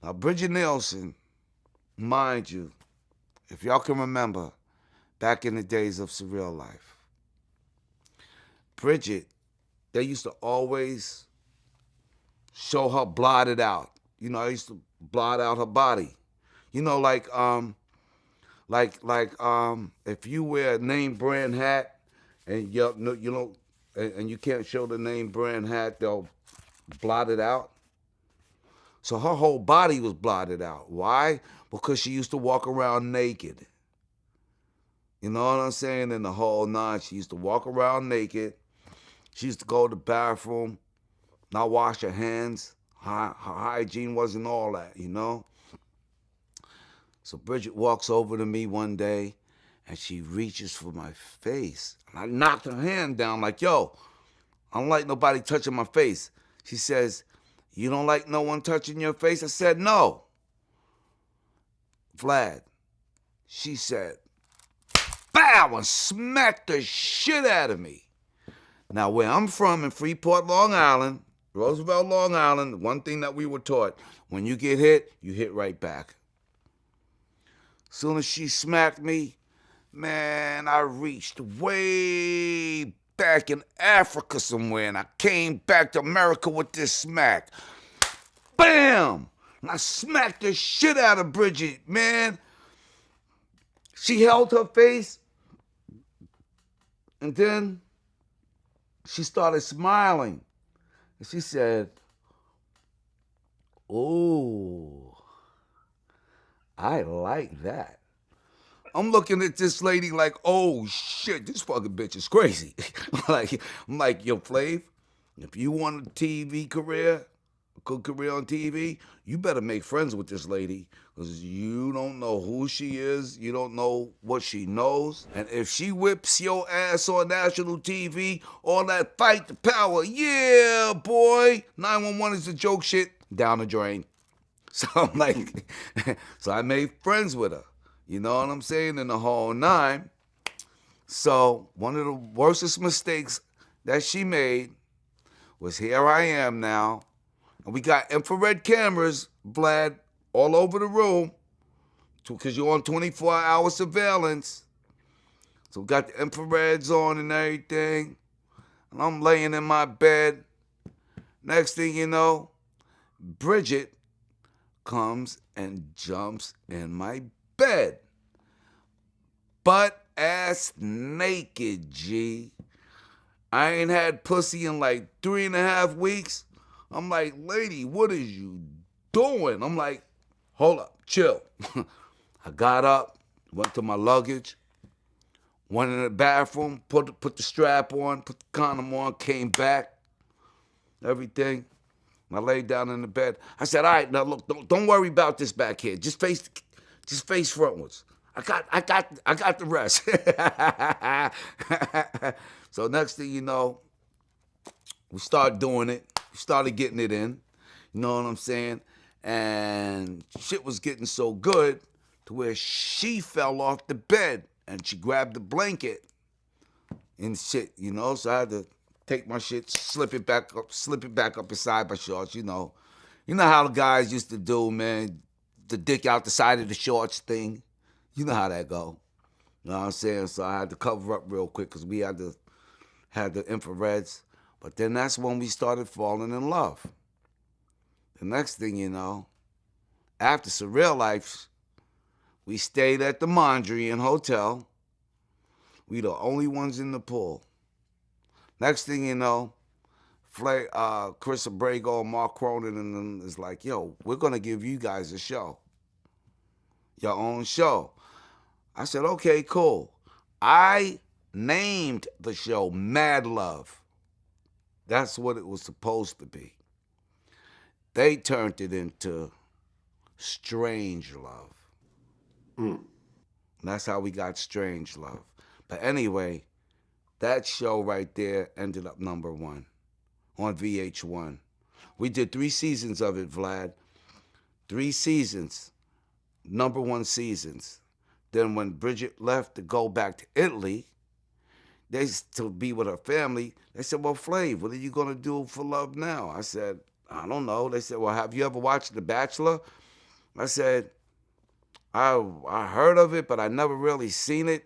Now, Brigitte Nielsen, mind you, if y'all can remember, back in the days of Surreal Life, Brigitte, they used to always show her blotted out. You know, I used to blot out her body. You know, if you wear a name brand hat and you don't and you can't show the name brand hat, they'll blot it out. So her whole body was blotted out. Why? Because she used to walk around naked. You know what I'm saying? In the whole nine, she used to walk around naked. She used to go to the bathroom, not wash her hands. Her hygiene wasn't all that, you know? So Bridget walks over to me one day and she reaches for my face. And I knocked her hand down like, yo, I don't like nobody touching my face. She says, you don't like no one touching your face? I said, no. Vlad, she said, bow, and smacked the shit out of me. Now, where I'm from in Freeport, Long Island, Roosevelt, Long Island, one thing that we were taught, when you get hit, you hit right back. Soon as she smacked me, man, I reached way back in Africa somewhere, and I came back to America with this smack. Bam! And I smacked the shit out of Brigitte, man. She held her face, and then she started smiling. And she said, ooh, I like that. I'm looking at this lady like, oh shit, this fucking bitch is crazy. I'm like, yo, Flav, if you want a TV career, a good career on TV, you better make friends with this lady because you don't know who she is. You don't know what she knows. And if she whips your ass on national TV, all that fight the power, yeah, boy, 911 is the joke shit, down the drain. So I'm like, so I made friends with her. You know what I'm saying? In the whole nine. So one of the worstest mistakes that she made was here I am now. And we got infrared cameras, Vlad, all over the room because you're on 24-hour surveillance. So we got the infrareds on and everything. And I'm laying in my bed. Next thing you know, Bridget comes and jumps in my bed. Butt ass naked, G. I ain't had pussy in like 3.5 weeks. I'm like, lady, what is you doing? I'm like, hold up, chill. I got up, went to my luggage, went in the bathroom, put the strap on, put the condom on, came back, everything. I laid down in the bed. I said, all right, now look, don't worry about this back here. Just face frontwards. I got the rest. So next thing you know, we started doing it. We started getting it in. You know what I'm saying? And shit was getting so good to where she fell off the bed and she grabbed the blanket and shit, you know? So I had to take my shit, slip it back up inside my shorts, you know. You know how the guys used to do, man, the dick out the side of the shorts thing. You know how that go. You know what I'm saying? So I had to cover up real quick because we had the infrareds. But then that's when we started falling in love. The next thing you know, after Surreal Life, we stayed at the Mondrian Hotel. We the only ones in the pool. Next thing you know, Chris Abrego, Mark Cronin, and them is like, yo, we're going to give you guys a show. Your own show. I said, okay, cool. I named the show Mad Love. That's what it was supposed to be. They turned it into Strange Love. That's how we got Strange Love. But anyway, that show right there ended up #1 on VH1. We did 3 seasons of it, Vlad. 3 seasons, #1 seasons. Then when Bridget left to go back to Italy, to be with her family, they said, well, Flav, what are you going to do for love now? I said, I don't know. They said, well, have you ever watched The Bachelor? I said, I heard of it, but I never really seen it.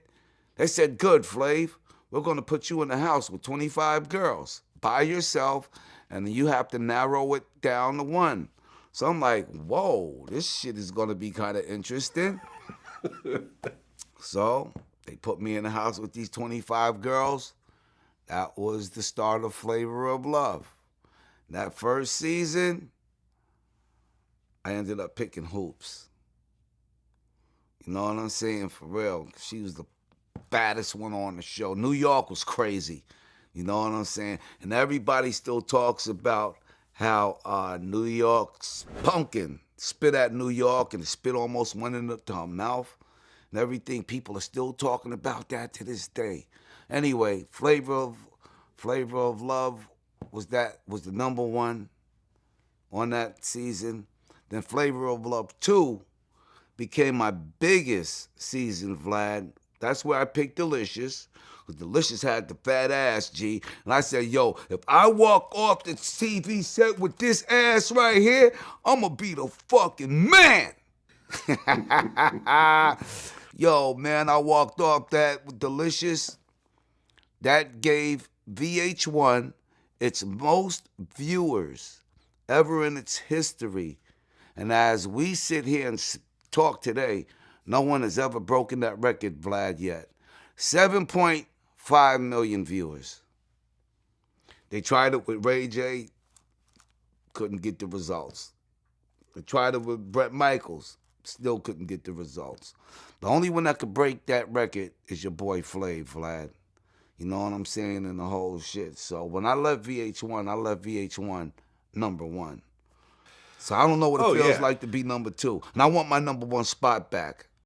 They said, good, Flav. We're going to put you in the house with 25 girls by yourself, and you have to narrow it down to one. So I'm like, whoa, this shit is going to be kind of interesting. So they put me in the house with these 25 girls. That was the start of Flavor of Love. That first season, I ended up picking Hoops. You know what I'm saying? For real. She was the baddest one on the show. New York was crazy. You know what I'm saying? And everybody still talks about how New York's pumpkin spit at New York and the spit almost went into her mouth and everything. People are still talking about that to this day. Anyway, Flavor of Love was the number one on that season. Then Flavor of Love 2 became my biggest season, Vlad. That's where I picked Delicious. Delicious had the fat ass, G. And I said, yo, if I walk off the TV set with this ass right here, I'm going to be the fucking man. Yo, man, I walked off that with Delicious. That gave VH1 its most viewers ever in its history. And as we sit here and talk today, no one has ever broken that record, Vlad, yet. 7.5 million viewers. They tried it with Ray J, couldn't get the results. They tried it with Bret Michaels, still couldn't get the results. The only one that could break that record is your boy Flav, Vlad. You know what I'm saying? And the whole shit. So when I left VH1, I left VH1 number one. So I don't know what it feels like to be number two. And I want my number one spot back.